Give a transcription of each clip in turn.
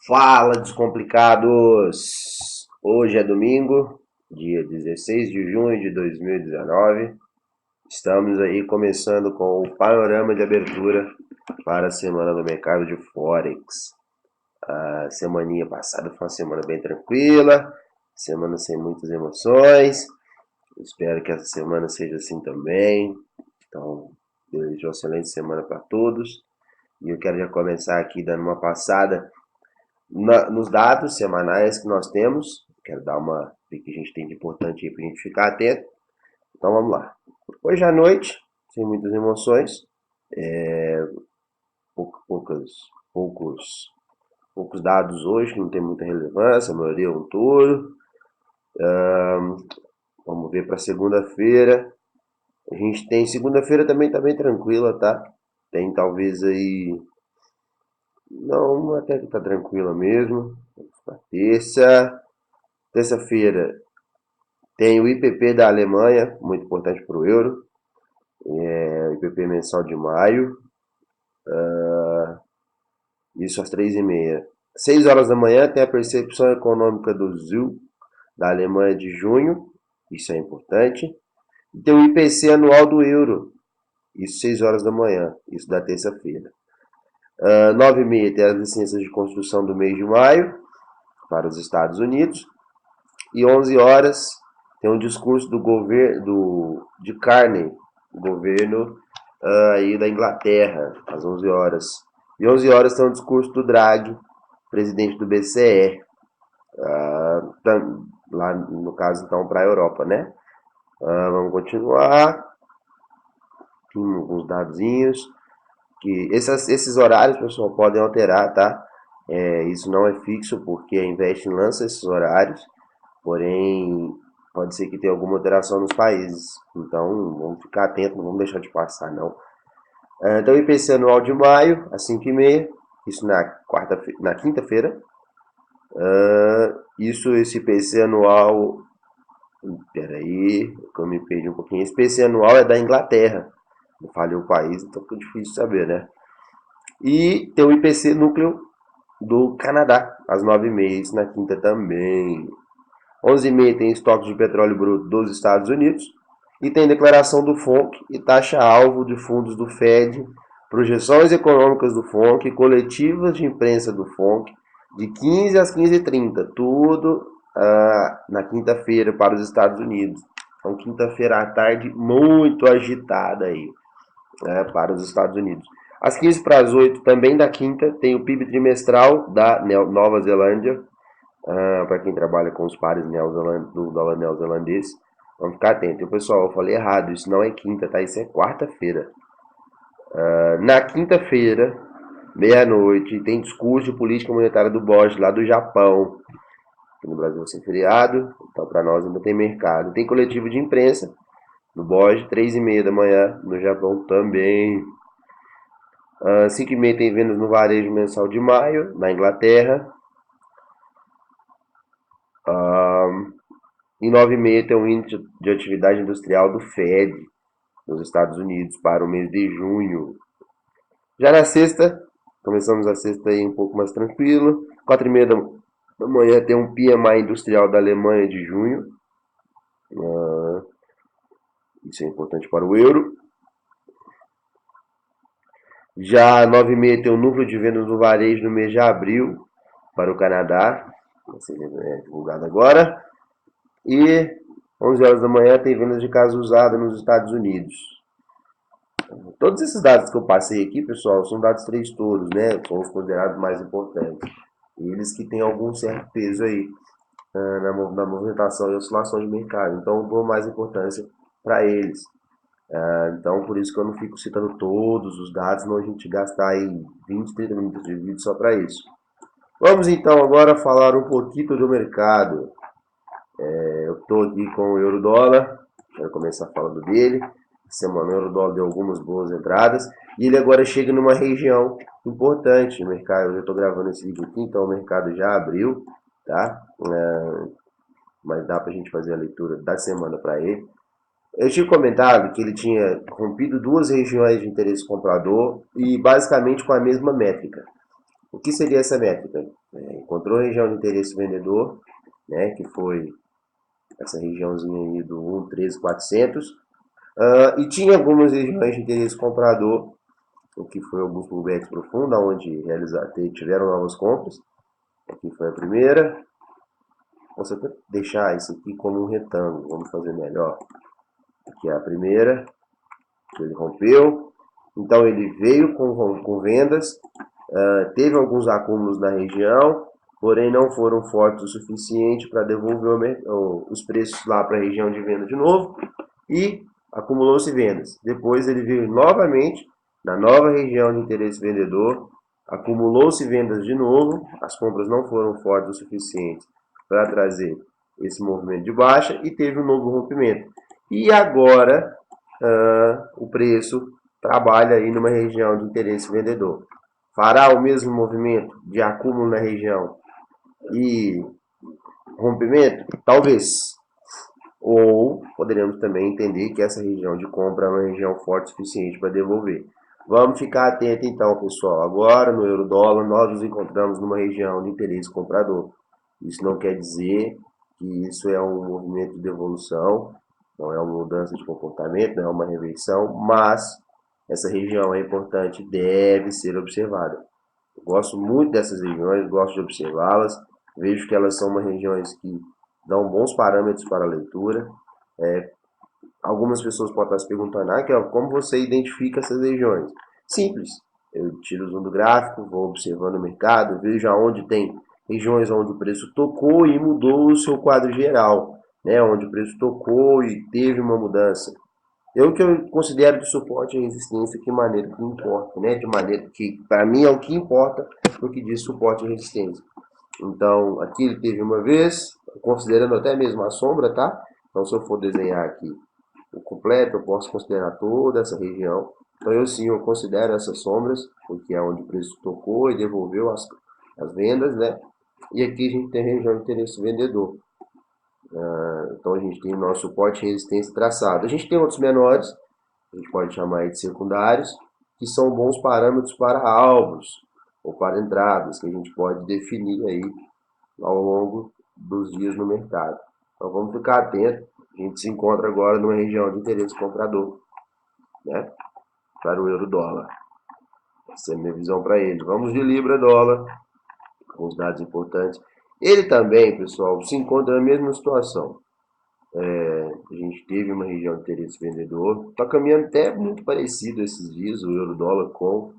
Fala, descomplicados! Hoje é domingo, dia 16 de junho de 2019. Estamos aí começando com o panorama de abertura para a semana do mercado de Forex. A semaninha passada foi uma semana bem tranquila, semana sem muitas emoções. Espero que essa semana seja assim também. Então, desejo uma excelente semana para todos. E eu quero já começar aqui dando uma passada nos dados semanais que nós temos. Quero dar uma ver que a gente tem de importante aí para a gente ficar atento. Então vamos lá. Hoje à noite, sem muitas emoções, poucos, poucos dados hoje que não tem muita relevância, a maioria é um touro. Vamos ver para segunda-feira. A gente tem segunda-feira também tá bem tranquila, tá? Tem talvez aí. Não, até que tá tranquila mesmo. Vamos para terça. Terça-feira tem o IPP da Alemanha, muito importante para o euro. O IPP mensal de maio. Isso às 3h30. 6 horas da manhã tem a percepção econômica do ZIL da Alemanha de junho. Isso é importante. E tem o IPC anual do euro. Isso 6 horas da manhã. Isso da terça-feira. 9h30 tem as licenças de construção do mês de maio para os Estados Unidos. E 11 horas tem um discurso do governo de Carney, governo aí da Inglaterra, às 11 horas. E 11 horas tem um discurso do Draghi, presidente do BCE, lá no caso então para a Europa, né? Vamos continuar. Tem alguns dadozinhos. Que esses horários, pessoal, podem alterar, tá? Isso não é fixo porque a Invest lança esses horários, porém pode ser que tenha alguma alteração nos países. Então vamos ficar atentos, não vamos deixar de passar não. Então o IPC anual de maio, às 5h30, isso na quinta-feira. Esse IPC anual. Peraí, que eu me perdi um pouquinho. Esse IPC anual é da Inglaterra. Não falei o país, então fica difícil saber, né? E tem o IPC núcleo do Canadá, às 9h30, isso na quinta também. 11h30 tem estoque de petróleo bruto dos Estados Unidos. E tem declaração do FONC e taxa-alvo de fundos do Fed, projeções econômicas do FONC, coletivas de imprensa do FONC, de 15 às 15h30, tudo na quinta-feira para os Estados Unidos. Então, quinta-feira à tarde muito agitada aí para os Estados Unidos. Às 15 para as 8, também da quinta, tem o PIB trimestral da Nova Zelândia, para quem trabalha com os pares do dólar neozelandês. Vamos ficar atento. E, pessoal, eu falei errado, isso não é quinta, tá? Isso é quarta-feira. Na quinta-feira, meia-noite, tem discurso de política monetária do BOJ, lá do Japão. Aqui no Brasil sem feriado, então para nós ainda tem mercado. Tem coletivo de imprensa no BOJ, 3h30 da manhã, no Japão também. 5h30 tem vendas no varejo mensal de maio, na Inglaterra. Em 9h30 tem o índice de atividade industrial do Fed, nos Estados Unidos, para o mês de junho. Já na sexta, começamos a sexta aí um pouco mais tranquilo. 4h30 da manhã tem um PMI industrial da Alemanha de junho. Isso é importante para o euro. Já às 9h30 tem o núcleo de vendas do varejo no mês de abril para o Canadá. Vai ser divulgado agora. E 11 horas da manhã tem vendas de casa usada nos Estados Unidos. Todos esses dados que eu passei aqui, pessoal, são dados 3 touros, né? São os considerados mais importantes. Eles que têm algum certo peso aí na movimentação e oscilação de mercado. Então, eu dou mais importância para eles. Então, por isso que eu não fico citando todos os dados, senão a gente gastar aí 20, 30 minutos de vídeo só para isso. Vamos então agora falar um pouquinho do mercado. Eu estou aqui com o euro-dólar, quero começar falando dele. Semana o euro-dólar deu algumas boas entradas e ele agora chega numa região importante no mercado. Eu já estou gravando esse vídeo aqui, então o mercado já abriu, tá? Mas dá para a gente fazer a leitura da semana para ele. Eu tinha comentado que ele tinha rompido duas regiões de interesse comprador e basicamente com a mesma métrica. O que seria essa métrica? encontrou região de interesse vendedor, né, que foi essa regiãozinha aí do 1.13.400, e tinha algumas regiões de interesse comprador, o que foi alguns pullbacks profundos, onde tiveram novas compras. Aqui foi a primeira. Você pode deixar isso aqui como um retângulo, vamos fazer melhor. Aqui é a primeira, que ele rompeu. Então ele veio com vendas, teve alguns acúmulos na região, porém não foram fortes o suficiente para devolver os preços lá para a região de venda de novo, e acumulou-se vendas. Depois ele veio novamente na nova região de interesse vendedor, acumulou-se vendas de novo, as compras não foram fortes o suficiente para trazer esse movimento de baixa e teve um novo rompimento. E agora o preço trabalha aí numa região de interesse vendedor. Fará o mesmo movimento de acúmulo na região e rompimento? Talvez. Ou poderemos também entender que essa região de compra é uma região forte o suficiente para devolver. Vamos ficar atento então, pessoal. Agora no euro-dólar nós nos encontramos numa região de interesse comprador. Isso não quer dizer que isso é um movimento de devolução, não é uma mudança de comportamento, não é uma reversão, mas essa região é importante, deve ser observada. Eu gosto muito dessas regiões, gosto de observá-las, vejo que elas são regiões que dão bons parâmetros para a leitura. Algumas pessoas podem estar se perguntando, como você identifica essas regiões? Simples, eu tiro o zoom do gráfico, vou observando o mercado, vejo aonde tem regiões onde o preço tocou e mudou o seu quadro geral, né? Onde o preço tocou e teve uma mudança. O que eu considero de suporte e resistência, que maneira que importa, né? De maneira que, para mim, é o que importa, porque diz suporte e resistência. Então, aqui ele teve uma vez, considerando até mesmo a sombra, tá? Então, se eu for desenhar aqui o completo, eu posso considerar toda essa região. Então, eu considero essas sombras, porque é onde o preço tocou e devolveu as vendas, né? E aqui a gente tem a região de interesse vendedor. Então, a gente tem o nosso suporte e resistência traçado. A gente tem outros menores, a gente pode chamar de secundários, que são bons parâmetros para alvos ou para entradas, que a gente pode definir aí ao longo dos dias no mercado. Então vamos ficar atento. A gente se encontra agora numa região de interesse comprador, né, para o euro-dólar. Essa é a minha visão para ele. Vamos de libra-dólar, com os dados importantes. Ele também, pessoal, se encontra na mesma situação. A gente teve uma região de interesse vendedor. Está caminhando até muito parecido esses dias, o euro-dólar com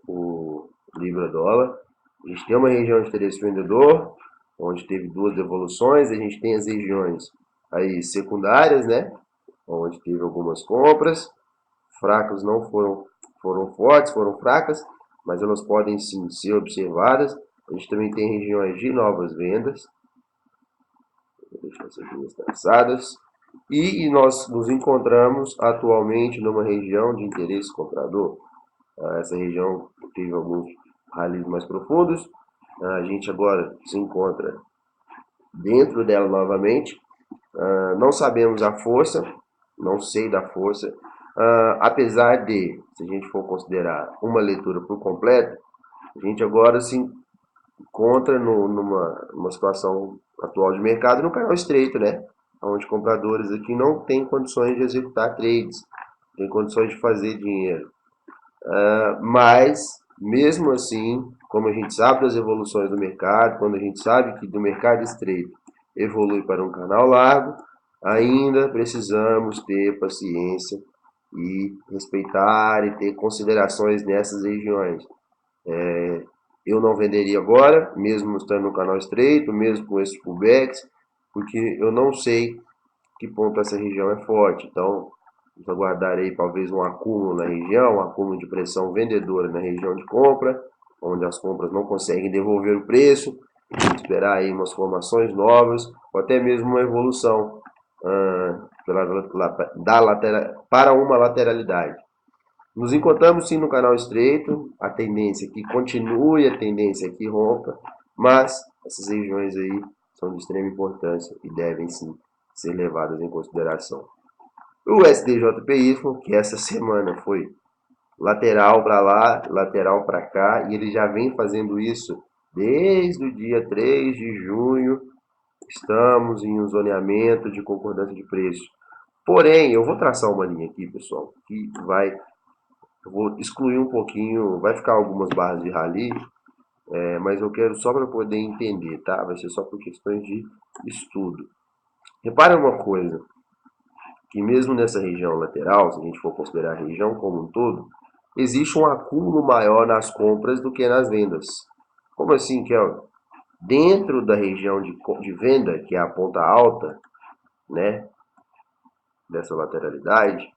o libra-dólar. A gente tem uma região de interesse vendedor, onde teve duas devoluções. A gente tem as regiões aí secundárias, né, onde teve algumas compras. Fracas não foram fortes, foram fracas, mas elas podem sim ser observadas. A gente também tem regiões de novas vendas. Vou deixar essas duas traçadas. E nós nos encontramos atualmente numa região de interesse comprador. Essa região teve alguns rallies mais profundos. A gente agora se encontra dentro dela novamente. Não sabemos a força, não sei da força. Apesar de, se a gente for considerar uma leitura por completo, a gente agora se encontra numa situação atual de mercado no canal estreito, né? Onde compradores aqui não têm condições de executar trades, têm condições de fazer dinheiro. Mas, mesmo assim, como a gente sabe das evoluções do mercado, quando a gente sabe que do mercado estreito evolui para um canal largo, ainda precisamos ter paciência e respeitar e ter considerações nessas regiões. Eu não venderia agora, mesmo estando no canal estreito, mesmo com esses pullbacks, porque eu não sei que ponto essa região é forte. Então, vamos aguardar aí talvez um acúmulo na região, um acúmulo de pressão vendedora na região de compra, onde as compras não conseguem devolver o preço. Vamos esperar aí umas formações novas, ou até mesmo uma evolução para uma lateralidade. Nos encontramos sim no canal estreito, a tendência é que continue, a tendência é que rompa, mas essas regiões aí são de extrema importância e devem sim ser levadas em consideração. O SDJPY, que essa semana foi lateral para lá, lateral para cá, e ele já vem fazendo isso Desde o dia 3 de junho, estamos em um zoneamento de concordância de preço. Porém, eu vou traçar uma linha aqui, pessoal, que eu vou excluir um pouquinho, vai ficar algumas barras de rally, mas eu quero só para poder entender, tá? Vai ser só por questões de estudo. Repara uma coisa, que mesmo nessa região lateral, se a gente for considerar a região como um todo, existe um acúmulo maior nas compras do que nas vendas. Como assim, Kel? Dentro da região de venda, que é a ponta alta, né, dessa lateralidade,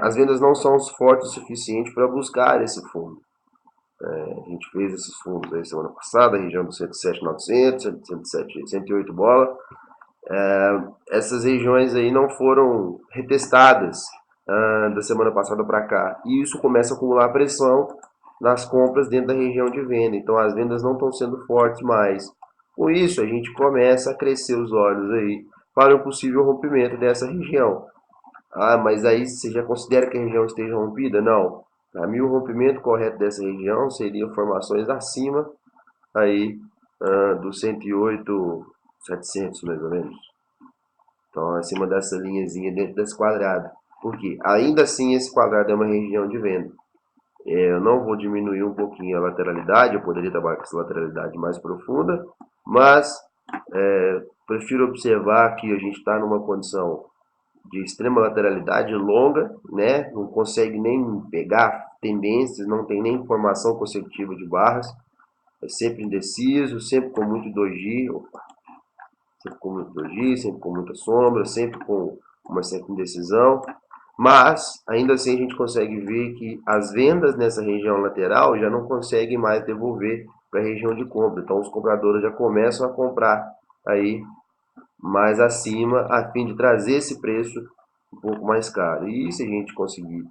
as vendas não são fortes o suficiente para buscar esse fundo. A gente fez esses fundos aí semana passada, região do 107.900, 107, 108 bola. Essas regiões aí não foram retestadas da semana passada para cá. E isso começa a acumular pressão nas compras dentro da região de venda. Então as vendas não estão sendo fortes mais. Com isso, a gente começa a crescer os olhos aí para um possível rompimento dessa região. Ah, mas aí você já considera que a região esteja rompida? Não. Para mim, o rompimento correto dessa região seria formações acima aí dos 108.700 mais ou menos. Então, acima dessa linhazinha dentro desse quadrado. Porque ainda assim esse quadrado é uma região de venda. Eu não vou diminuir um pouquinho a lateralidade, eu poderia trabalhar com essa lateralidade mais profunda, mas prefiro observar que a gente está numa condição de extrema lateralidade longa, né? Não consegue nem pegar tendências, não tem nem formação consecutiva de barras, é sempre indeciso, sempre com muito doji, sempre com muito doji, sempre com muita sombra, sempre com uma certa indecisão, mas ainda assim a gente consegue ver que as vendas nessa região lateral já não conseguem mais devolver para a região de compra, então os compradores já começam a comprar aí mais acima, a fim de trazer esse preço um pouco mais caro. E se a gente conseguir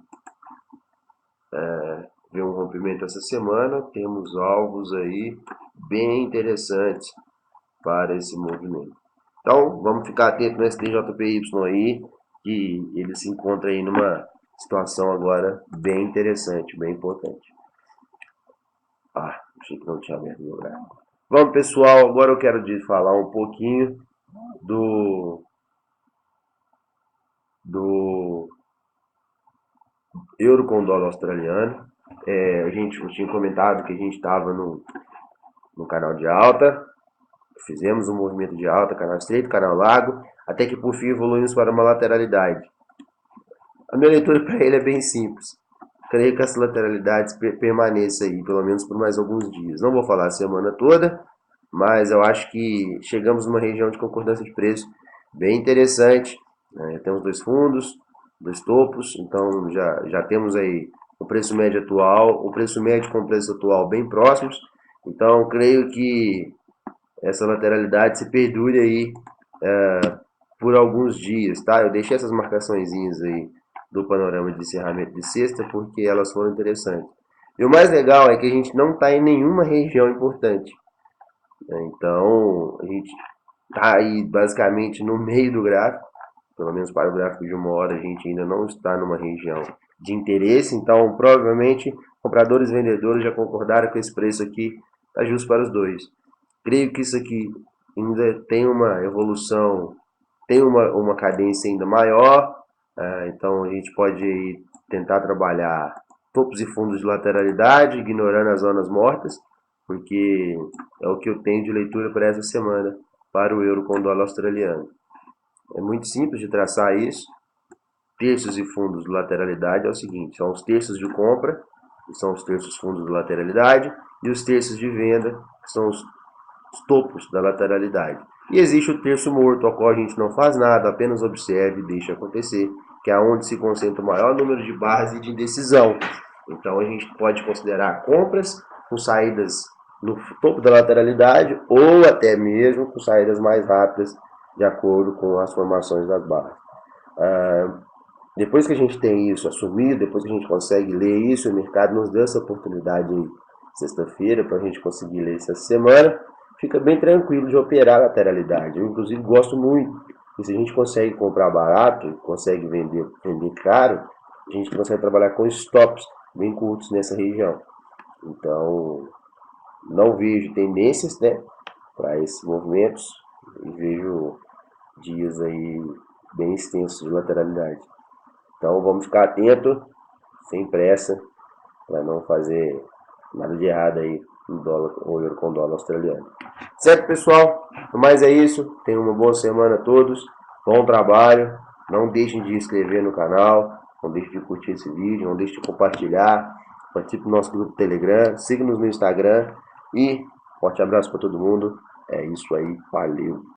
ver um rompimento essa semana, temos alvos aí bem interessantes para esse movimento. Então, vamos ficar atento no STJPY aí, que ele se encontra aí numa situação agora bem interessante, bem importante. Ah, achei que não tinha aberto o gráfico. Vamos, pessoal, agora eu quero falar um pouquinho do euro com dólar australiano. Eu tinha comentado que a gente estava no canal de alta, fizemos um movimento de alta, canal estreito, canal largo, até que por fim evoluímos para uma lateralidade. A minha leitura para ele é bem simples. Creio que essa lateralidade permaneça aí, pelo menos por mais alguns dias. Não vou falar a semana toda, mas eu acho que chegamos numa região de concordância de preço bem interessante. Temos dois fundos, dois topos, então já temos aí o preço médio atual, o preço médio com o preço atual bem próximos. Então creio que essa lateralidade se perdure aí por alguns dias, tá? Eu deixei essas marcaçõezinhas aí do panorama de encerramento de sexta porque elas foram interessantes. E o mais legal é que a gente não está em nenhuma região importante. Então, a gente está aí basicamente no meio do gráfico, pelo menos para o gráfico de uma hora, a gente ainda não está numa região de interesse, então provavelmente compradores e vendedores já concordaram com esse preço aqui, está justo para os dois. Creio que isso aqui ainda tem uma evolução, tem uma cadência ainda maior, então a gente pode aí tentar trabalhar topos e fundos de lateralidade, ignorando as zonas mortas, porque é o que eu tenho de leitura para essa semana para o euro com o dólar australiano. É muito simples de traçar isso. Terços e fundos de lateralidade é o seguinte, são os terços de compra, que são os terços fundos de lateralidade, e os terços de venda, que são os topos da lateralidade. E existe o terço morto, ao qual a gente não faz nada, apenas observa e deixa acontecer, que é onde se concentra o maior número de barras e de indecisão. Então a gente pode considerar compras com saídas no topo da lateralidade ou até mesmo com saídas mais rápidas de acordo com as formações das barras. Depois que a gente tem isso assumido, depois que a gente consegue ler isso, o mercado nos deu essa oportunidade sexta-feira para a gente conseguir ler isso essa semana, fica bem tranquilo de operar a lateralidade. Eu, inclusive, gosto muito. E se a gente consegue comprar barato, consegue vender caro, a gente consegue trabalhar com stops bem curtos nessa região. Então, não vejo tendências, né, para esses movimentos e vejo dias aí bem extensos de lateralidade. Então vamos ficar atento, sem pressa, para não fazer nada de errado aí no dólar, o euro com dólar australiano. Certo, pessoal? Mas é isso. Tenham uma boa semana a todos. Bom trabalho. Não deixem de se inscrever no canal. Não deixem de curtir esse vídeo. Não deixem de compartilhar. Participe do nosso grupo Telegram. Siga-nos no Instagram. E forte abraço para todo mundo. É isso aí. Valeu.